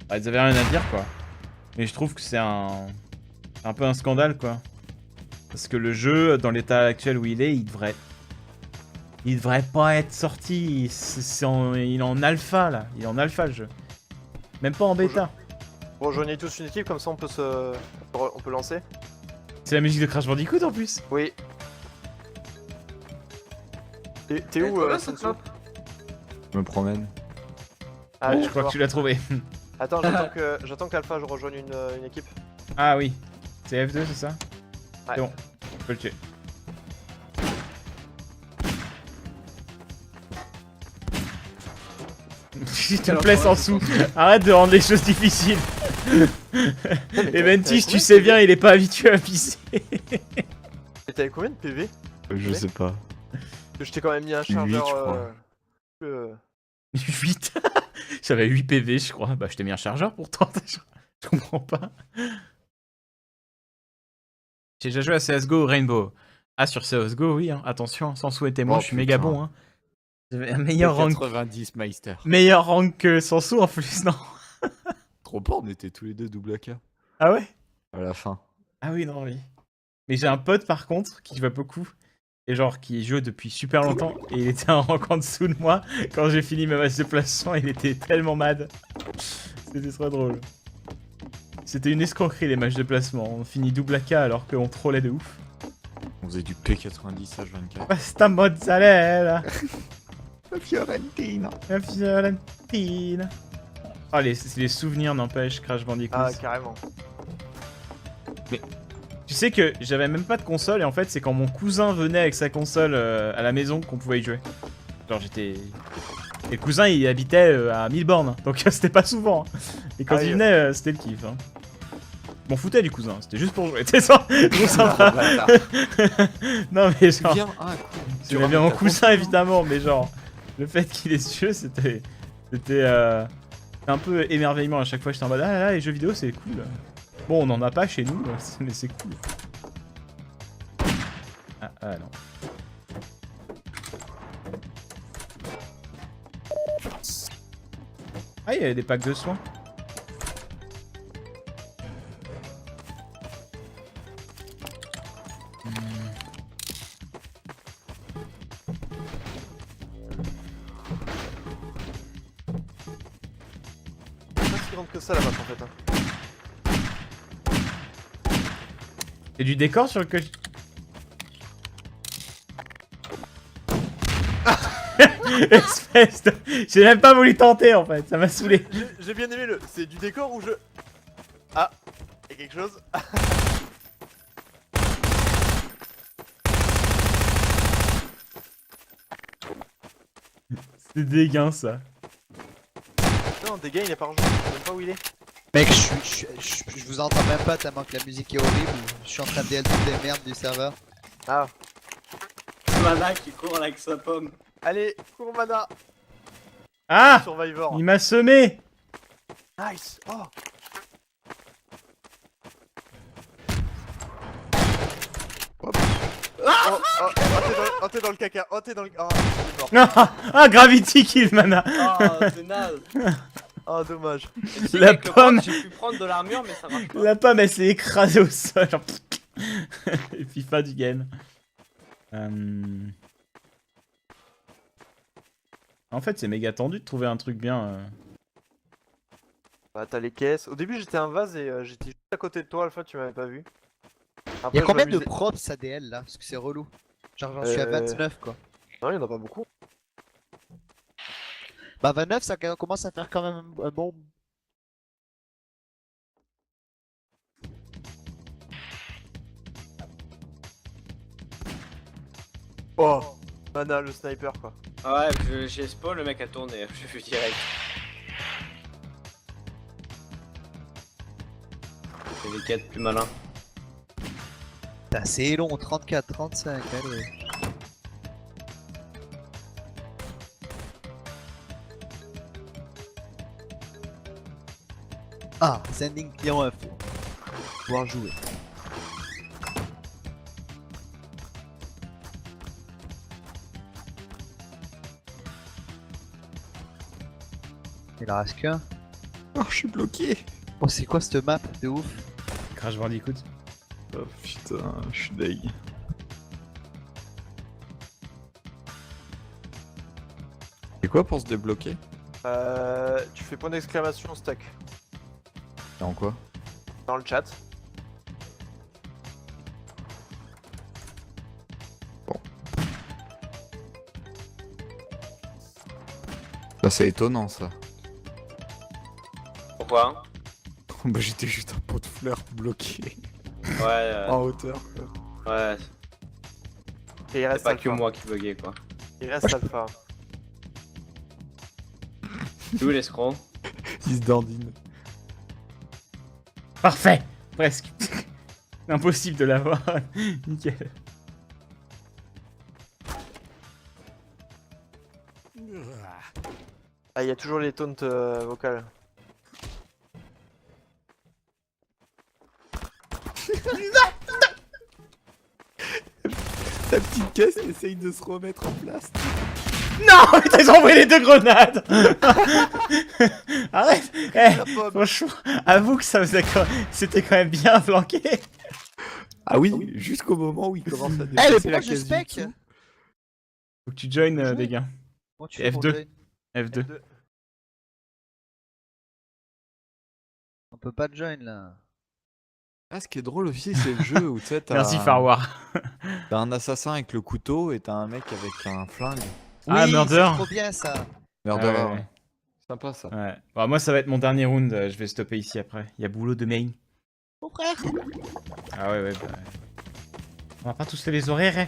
Bah, ils avaient rien à dire, quoi. Mais je trouve que c'est un peu un scandale, quoi. Parce que le jeu, dans l'état actuel où il est, il devrait pas être sorti. Il est en alpha, là. Il est en alpha, le jeu. Même pas en bêta. Rejoignez tous une équipe, comme ça on peut on peut lancer. C'est la musique de Crash Bandicoot, en plus. Oui. T'es Elle est où, trop bien, cette Sansu? map. Je me promène. Ah, Je crois que tu l'as trouvé. Attends, j'attends qu'Alpha je rejoigne une équipe. Ah oui. C'est F2, c'est ça? Ouais. C'est bon. Je peux le tuer. S'il te plaît, Sansou, arrête de rendre les choses difficiles. Et Ventis, tu sais bien, il est pas habitué à pisser. Et t'avais combien de PV? Je sais pas. Parce que je t'ai quand même mis un 8, chargeur. je crois. 8. J'avais 8 PV, je crois. Bah, je t'ai mis un chargeur pourtant. Je comprends pas. J'ai déjà joué à CSGO Rainbow. Ah, sur CSGO, oui. Hein. Attention, Sansou et témoin, Oh, je suis méga putain. bon. Hein. J'avais un meilleur rank. 90 Meister. Meilleur rank que Sansou en plus, non? Trop pas, on était tous les deux double AK. Ah ouais? À la fin. Ah oui, non, oui. Mais j'ai un pote par contre qui va beaucoup. Et genre qui joue depuis super longtemps. Et il était un rank en dessous de moi. Quand j'ai fini ma match de placement, il était tellement mad. C'était très drôle. C'était une escroquerie les matchs de placement. On finit double AK alors qu'on trollait de ouf. On faisait du P90 H24. Pasta mozzarella. Fiorentina. La Fiorentina. Ah, c'est les souvenirs, n'empêche, Crash Bandicoot. Ah, carrément. Tu sais que j'avais même pas de console et en fait c'est quand mon cousin venait avec sa console à la maison qu'on pouvait y jouer. Genre j'étais... Et le cousin il habitait à 1000 bornes, donc c'était pas souvent. Hein. Et quand Ah oui. il venait c'était le kiff. Hein. Je m'en foutais du cousin, c'était juste pour jouer. C'était ça, trop sympa. Non mais genre... Viens, ah cool. J'aimais bien mon cousin évidemment, mais genre... Le fait qu'il ait ce jeu c'était... C'était un peu émerveillement à chaque fois, j'étais en mode ah là là les jeux vidéo c'est cool. Bon, on en a pas chez nous, mais c'est cool. Ah non. Ah, il y avait des packs de soins. C'est pas si grande que ça la map en fait. Hein. C'est du décor sur lequel... Espèce de... J'ai même pas voulu tenter en fait, ça m'a saoulé. J'ai bien aimé le. C'est du décor ou je. Ah, y'a quelque chose. C'est déguin ça. Non, des gars, il est pas rejoint, je sais même pas où il est. Mec, je vous entends même pas tellement que la musique est horrible. Je suis en train de DL toutes les merdes du serveur. Ah, Mana qui court avec sa pomme. allez, cours mana, Ah, Survivor. il m'a semé. Nice. Oh. Hop. Oh, t'es dans le caca. Oh, t'es dans le. Oh, t'es mort. Ah, Gravity Kill Mana. Oh, c'est naze. Oh, dommage. Si, La quelque part, pomme. J'ai pu prendre de l'armure, mais ça marche pas. La pomme elle s'est écrasée au sol. Genre, et puis fin du game. En fait c'est méga tendu de trouver un truc bien. Bah, t'as les caisses. Au début, j'étais un vase et j'étais juste à côté de toi, Alpha, tu m'avais pas vu. Après, Y'a je combien de m'amusais- props ADL là? Parce que c'est relou. Genre j'en suis à 29 quoi. Non, y'en a pas beaucoup. Bah 29 ça commence à faire quand même un bon... Oh, Mana, le sniper quoi. Ouais, j'ai spawn, le mec a tourné, j'ai vu direct. C'est les 4 plus malins. Putain, c'est long, 34, 35, allez. Ah, sending client info. Pouvoir jouer. Il en reste qu'un. Oh, je suis bloqué. Oh, c'est quoi cette map de ouf? Crash Bandicoot. Oh putain, je suis deg. C'est quoi pour se débloquer? Tu fais point d'exclamation stack C'est en quoi? dans le chat. Bah, c'est étonnant ça. Pourquoi? Bah, j'étais juste un pot de fleurs bloqué Ouais, en hauteur. ouais, Et il c'est reste pas alpha. que moi qui buguais quoi. Il reste alpha. D'où l'escroc? Il se dandine. Parfait. Presque. Impossible de l'avoir. Nickel. Ah, il y a toujours les taunts vocales. Ta petite caisse essaye de se remettre en place. Non, putain, ils ont envoyé les 2 grenades. Arrête. Eh, franchement, avoue que ça faisait c'était quand même bien flanqué. Ah oui, jusqu'au moment où il commence à Eh, dépasser mais la pourquoi je case du spec? dessous. Faut que tu joins Jouer. des gars. Comment tu fais pour F2. join? F2. On peut pas join là. Ah, ce qui est drôle aussi, c'est le jeu où tu sais, Merci Farwar. t'as un assassin avec le couteau et t'as un mec avec un flingue. Ah, Oui, Murder. c'est trop bien ça. Murderer, Ah ouais, ouais. ouais. Sympa ça. Ouais. Bon, moi, ça va être mon dernier round. Je vais stopper ici après. Il y a boulot de main. Mon frère. Ah ouais, ouais. Bah... On va pas tous faire les horaires. Hein.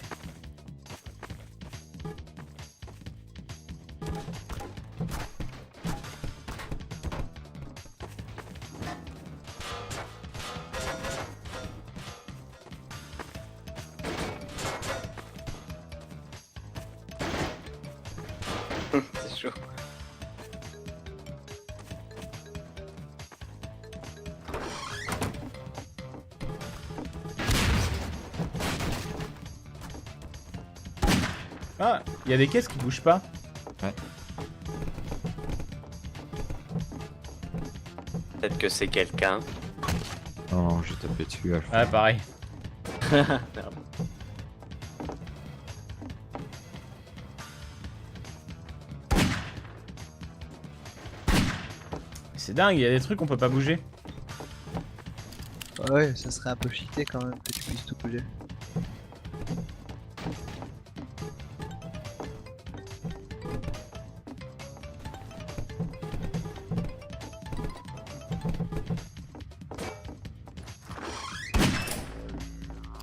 C'est chaud. Ah, il y a des caisses qui bougent pas. Peut-être que c'est quelqu'un. Non, j'ai tapé dessus. Alpha. Ouais, pareil. Merde. C'est dingue, il y a des trucs qu'on peut pas bouger. Ouais, ça serait un peu cheaté quand même que tu puisses tout bouger.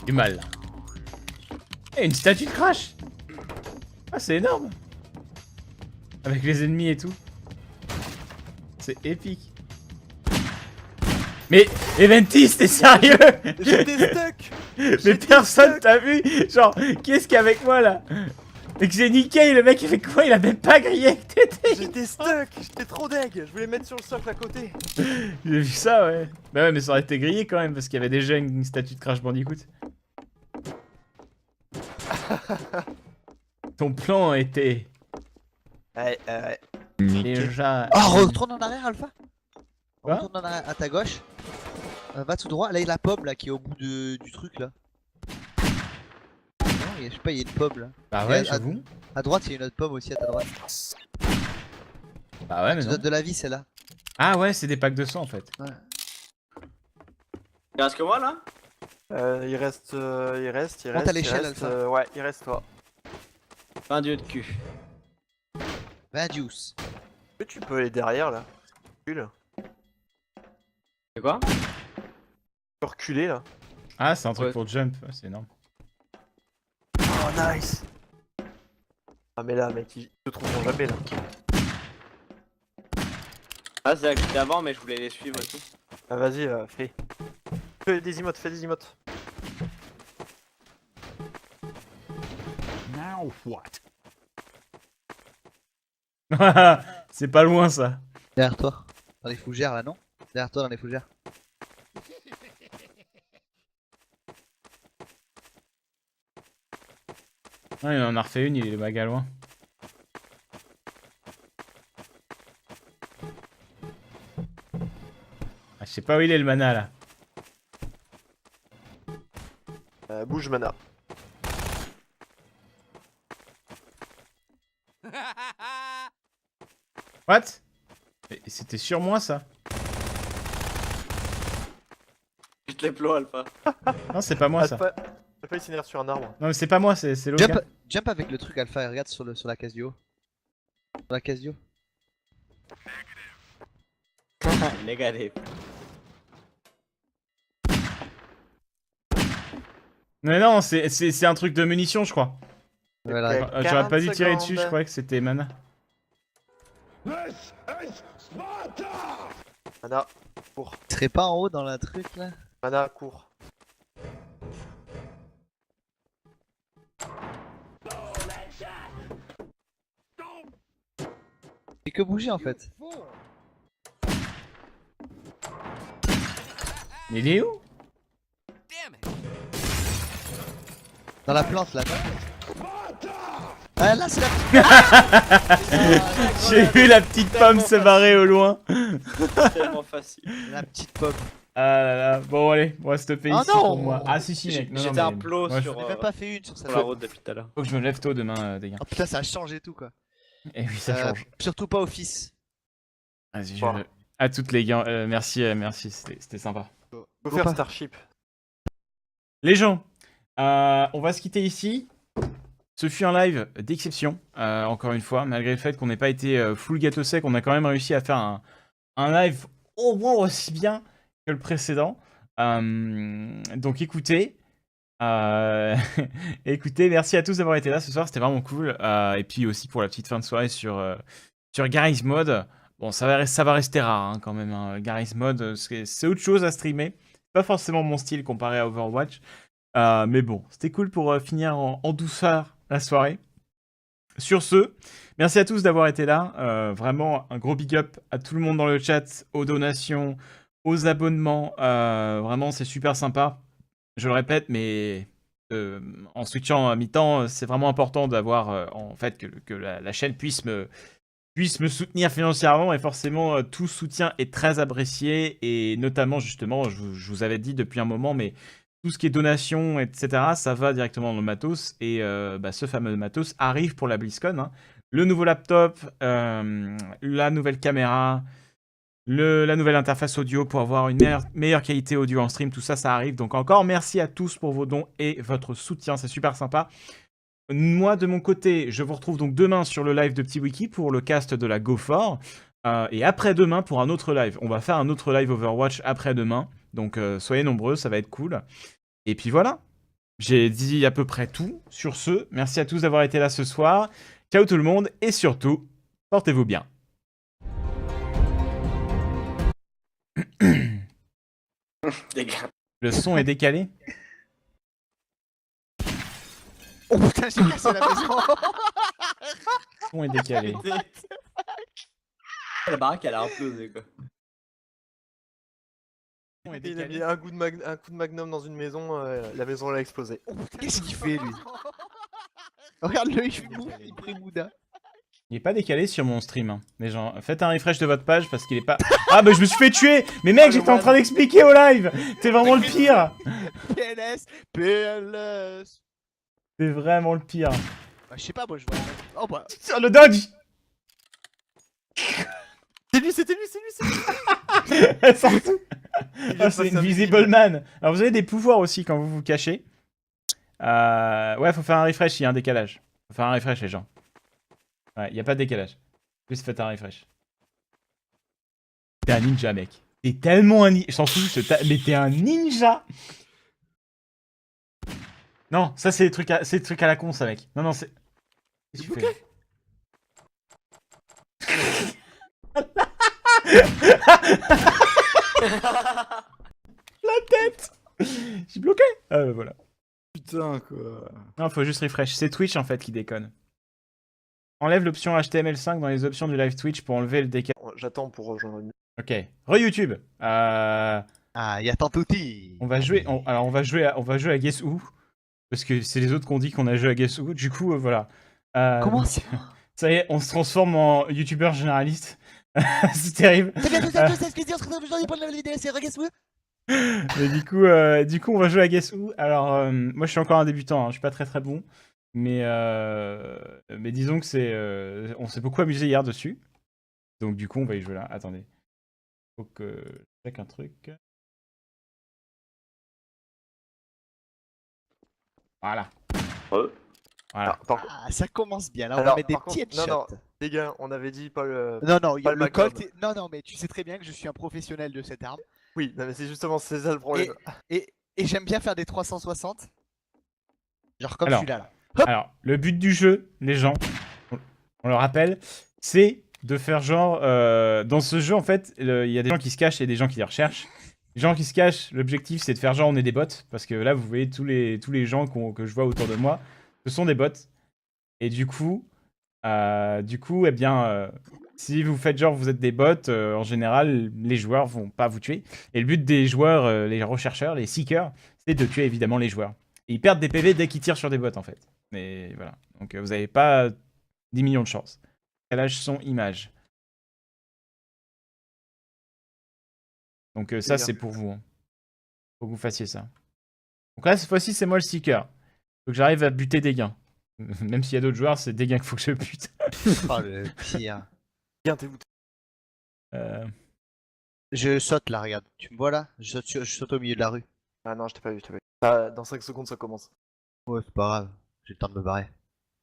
Du mal. Et une statue de Crash. Ah, c'est énorme. Avec les ennemis et tout. C'est épique. Mais Eventis, t'es sérieux? J'étais stuck. Mais personne t'a vu. Genre, qu'est-ce qu'il y a avec moi là? Et que j'ai niqué, le mec il fait quoi? Il a même pas grillé que t'étais. J'étais stuck. J'étais trop deg. Je voulais mettre sur le socle à côté. J'ai vu ça, ouais. Bah ouais, mais ça aurait été grillé quand même parce qu'il y avait déjà une statue de Crash Bandicoot. Ton plan était Ouais, déjà. Oh, retourne en arrière, Alpha. Quoi? Retourne en arrière, à ta gauche. Va tout droit. Là, il y a la pomme là qui est au bout du truc là. Non, je sais pas, il y a une pomme là. Bah ouais, à- j'avoue. À droite, il y a une autre pomme aussi à ta droite. Bah ouais, mais Ça non. donne de la vie, celle-là. Ah ouais, c'est des packs de sang en fait. Ouais. Il reste que moi là? il reste, il reste. Monte à l'échelle, il reste, Alpha. ouais, il reste toi. Un dieu de cul. 20 juice. Est-ce que tu peux aller derrière là? Recule. C'est quoi? Tu peux reculer là. Ah, c'est un truc Ouais. pour jump, ouais, c'est énorme. Oh nice. Ah mais là mec, ils te trouveront jamais là. Ah, c'est là que j'étais avant, mais je voulais les suivre et tout. Ah vas-y, fais. Fais des emotes, fais des emotes. Now what? C'est pas loin ça. Derrière toi. Dans les fougères là, non? Derrière toi dans les fougères. Ah, il en a refait une, il est méga loin. Ah, je sais pas où il est le mana là. Bouge mana. What? Mais c'était sur moi ça. Je te les plots, Alpha. Non, c'est pas moi ça. Alpha il s'énerve sur un arbre. Non, mais c'est pas moi, c'est l'autre Jump, gars. jump avec le truc Alpha et regarde sur la case du haut. Sur la case du haut. Négatif. Mais non, c'est un truc de munitions, je crois. Voilà. Ok. J'aurais pas dû 40 tirer dessus, je secondes. croyais que c'était mana. Mana, Il serait pas en haut dans la truc là? mana, cours. Fait que bouger en fait. Mais il est où? Dans la plante là, non? Ah là c'est la J'ai vu la petite pomme se barrer au loin. Tellement facile. la petite pomme. Ah là là, bon allez, on va stopper Oh ici non pour moi. Ah si si mec, non, J'étais non, un mais plot moi, sur, J'en ai même pas fait une sur sur cette la route depuis tout à l'heure. faut que je me lève tôt demain, les gars. Oh putain ça a changé tout quoi. Et oui, ça change. Surtout pas office. Vas-y, Wow. à toutes les gars, merci, merci, c'était sympa. Faut Go faire pas. Starship. Les gens, on va se quitter ici. Ce fut un live d'exception, encore une fois, malgré le fait qu'on n'ait pas été full gâteau sec, on a quand même réussi à faire un live au moins aussi bien que le précédent. Donc écoutez, écoutez, merci à tous d'avoir été là ce soir, c'était vraiment cool. Et puis aussi pour la petite fin de soirée sur Garry's Mod. Bon, ça va rester rare hein, quand même. Hein. Garry's Mod, c'est autre chose à streamer. C'est pas forcément mon style comparé à Overwatch. Mais bon, c'était cool pour finir en douceur la soirée. Sur ce, merci à tous d'avoir été là. Vraiment, un gros big up à tout le monde dans le chat, aux donations, aux abonnements. Vraiment, c'est super sympa. Je le répète, mais en switchant à mi-temps, c'est vraiment important d'avoir en fait que la chaîne puisse me soutenir financièrement. Et forcément, tout soutien est très apprécié. Et notamment, justement, je vous avais dit depuis un moment, mais tout ce qui est donation, etc., ça va directement dans le matos. Et ce fameux matos arrive pour la BlizzCon. Hein. Le nouveau laptop, la nouvelle caméra, la nouvelle interface audio pour avoir une meilleure qualité audio en stream. Tout ça, ça arrive. Donc encore merci à tous pour vos dons et votre soutien. C'est super sympa. Moi, de mon côté, je vous retrouve donc demain sur le live de Petit Wiki pour le cast de la GoFor. Et après-demain pour un autre live. On va faire un autre live Overwatch après-demain. Donc soyez nombreux, ça va être cool. Et puis voilà, j'ai dit à peu près tout. Sur ce, merci à tous d'avoir été là ce soir. Ciao tout le monde et surtout, portez-vous bien. Les gars. Le son est décalé. Oh putain j'ai cassé la maison. Le son est décalé. La baraque elle a implosé quoi. Le son est Il a décalé. mis un coup de magnum dans une maison, la maison elle a explosé. Oh putain qu'est-ce qu'il fait lui? Regarde-le il bouffe, il pré-Bouddha. Il est pas décalé sur mon stream. Hein. Les gens, faites un refresh de votre page parce qu'il est pas. Ah bah je me suis fait tuer. Mais mec, j'étais en train d'expliquer au live. T'es vraiment le pire. PLS, PLS. T'es vraiment le pire. Bah je sais pas moi je vois. Oh bah. Sur le dodge. C'est lui, c'était lui, c'est lui, c'est lui. Elle sort tout. Il Ah, est c'est passé Invisible Man. Alors vous avez des pouvoirs aussi quand vous vous cachez. Ouais, faut faire un refresh, il y a un décalage. Faut faire un refresh les gens. Ouais, il y a pas de décalage. Juste faites un refresh. T'es un ninja mec. T'es tellement un ninja. Je t'en fous, mais t'es un ninja. Non, ça c'est des trucs à la con ça mec. Non, c'est... Qu'est-ce que tu fais ? La tête. J'ai bloqué. Ah bah voilà. Putain, quoi. Non, faut juste refresh. C'est Twitch en fait qui déconne. Enlève l'option HTML5 dans les options du live Twitch pour enlever le décalage. J'attends pour rejoindre une. Ok. Re-YouTube. Ah, y a tant touti. On va jouer. Alors on va jouer à Guess Who. Parce que c'est les autres qui ont dit qu'on a joué à Guess Who. Du coup, voilà. Comment donc, ça ça y est, on se transforme en youtubeur généraliste. C'est terrible. C'est bien tout ça, ce que je dis, on se retrouve aujourd'hui pour la nouvelle vidéo, c'est Reguess Who. Mais du coup, on va jouer à Guess Who. Alors, moi, je suis encore un débutant. Hein. Je suis pas très très bon. Mais disons que on s'est beaucoup amusé hier dessus. Donc, du coup, on va y jouer là. Attendez. Faut que je check un truc. Voilà. Ouais. Voilà. Alors, par contre- Ah, ça commence bien, là on va Alors, mettre des par petits contre, non, headshots. les gars, on avait dit pas le. Non, non, Pas le le Magnum. Colt non, non, mais tu sais très bien que je suis un professionnel de cette arme. Oui, non, mais c'est justement c'est ça le problème. Et j'aime bien faire des 360. Genre comme Alors. celui-là. Là. Alors, le but du jeu, les gens, on le rappelle, c'est de faire genre... dans ce jeu, en fait, il y a des gens qui se cachent et des gens qui les recherchent. Les gens qui se cachent, l'objectif, c'est de faire genre on est des bots. Parce que là, vous voyez, tous les gens que je vois autour de moi, ce sont des bots. Et du coup, eh bien, si vous faites genre vous êtes des bots, en général, les joueurs vont pas vous tuer. Et le but des joueurs, les rechercheurs, les seekers, c'est de tuer évidemment les joueurs. Et ils perdent des PV dès qu'ils tirent sur des bots, en fait. Mais voilà. Donc vous n'avez pas 10 millions de chances. Calage son image. Donc ça, bien. c'est pour vous. Hein. Faut que vous fassiez ça. Donc là, cette fois-ci, c'est moi le seeker. Faut que j'arrive à buter des gains. Même s'il y a d'autres joueurs, c'est des gains qu'il faut que je bute. Oh le pire. Bien, t'es où? Je saute là, regarde. Tu me vois là je saute au milieu de la rue. Ah non, je t'ai pas vu, je t'ai pas vu. Ah, dans 5 secondes, ça commence. Ouais, c'est pas grave. J'ai le temps de me barrer.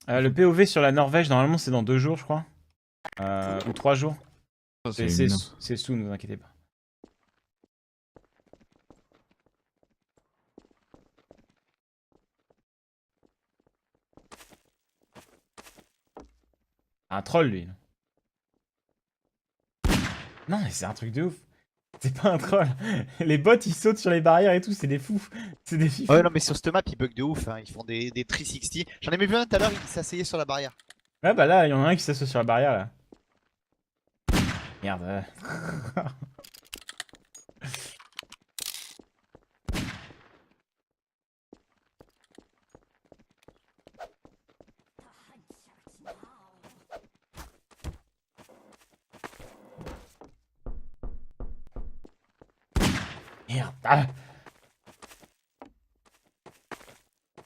Le POV sur la Norvège, normalement, c'est dans 2 jours, je crois. Ou 3 jours. C'est soon, ne vous inquiétez pas. Un troll, lui. Non, mais c'est un truc de ouf. C'est pas un troll. Les bots, ils sautent sur les barrières et tout, c'est des fous. C'est des fifous. Ouais, non, mais sur cette map, ils bug de ouf. Hein. Ils font des 360. J'en ai vu un tout à l'heure, il s'asseyait sur la barrière. Ouais, bah là, il y en a un qui s'assoit sur la barrière, là. Merde. Merde. Ah.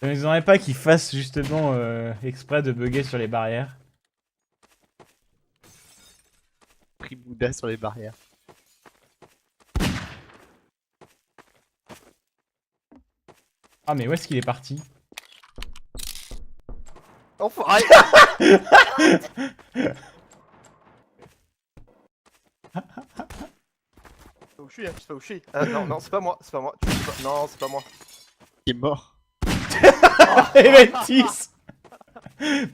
Je ne m'attendais pas qu'ils fassent justement exprès de bugger sur les barrières. Pris Bouddha sur les barrières. Ah, mais où est-ce qu'il est parti? Enfoiré. Où je suis, hein, je sais pas où je suis. Non, non, c'est pas moi, c'est pas moi. Tu sais pas- Non, c'est pas moi. Il est mort. Eventis.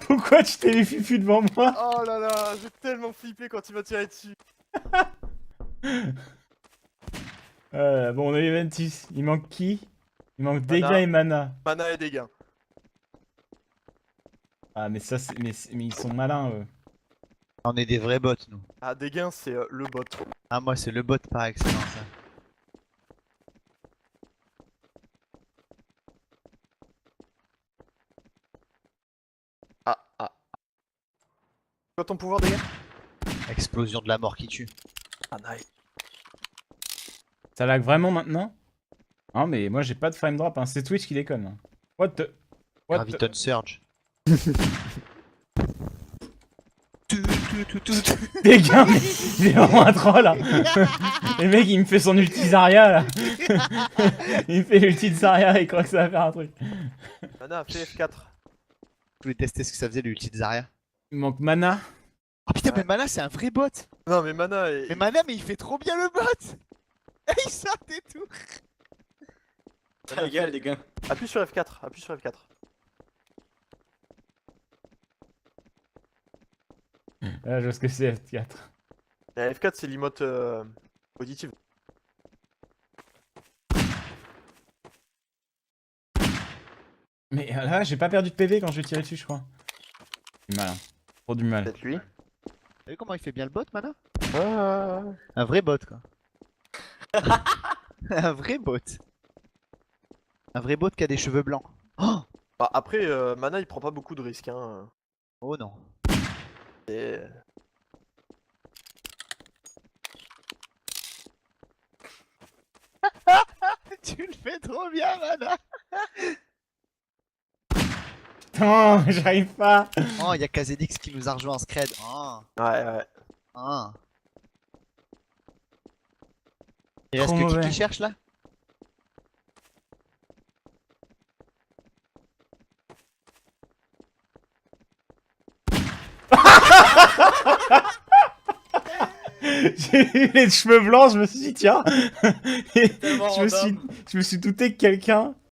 Pourquoi tu t'es les fufus devant moi? Oh là là, j'ai tellement flippé quand il m'a tiré dessus. Bon, on a Eventis. Il manque qui? Il manque Mana. dégâts et mana. Mana et dégâts. Ah, mais ça, mais ils sont malins, eux. On est des vrais bots, nous. Ah, dégâts, c'est le bot. Ah, moi, c'est le bot par excellence. Hein. Ah, ah. Quoi ton pouvoir dégâts? Explosion de la mort qui tue. Ah, nice. Ça lag vraiment maintenant? Non, mais moi, j'ai pas de frame drop, hein. C'est Twitch qui déconne. Hein. What the... Graviton Surge. Dégâts, mais il est vraiment un troll, hein. Le mec, il me fait son ulti Zarya, là. Il me fait l'ulti de Zarya, il croit que ça va faire un truc. Mana, fais F4. Je voulais tester ce que ça faisait le ulti de Zarya. Il manque mana. Ah putain, Ouais. mais Mana, c'est un vrai bot. Non, mais Mana est. Mais Mana, mais il fait trop bien le bot. Il saute et tout. Ta gueule, les gars. Appuie sur F4, appuie sur F4. Là, je vois ce que c'est F4. La F4 c'est l'emote auditive. Mais là, j'ai pas perdu de PV quand je vais tirer dessus, je crois. Du mal, hein. Trop du mal. Peut-être lui. T'as vu comment il fait bien le bot, Mana? Ah. Un vrai bot, quoi. Un vrai bot. Un vrai bot qui a des cheveux blancs. Oh, Bah, après, Mana il prend pas beaucoup de risques. Hein. oh non. Et... Tu le fais trop bien, Mana. Non, j'arrive pas. Oh, il y a Kazedix qui nous a rejoint en scred. Oh, Ouais, ouais. oh. Il reste Trop que qui mauvais. cherche là? J'ai eu les cheveux blancs, je me suis dit, tiens. Et Tellement je me random. suis douté que quelqu'un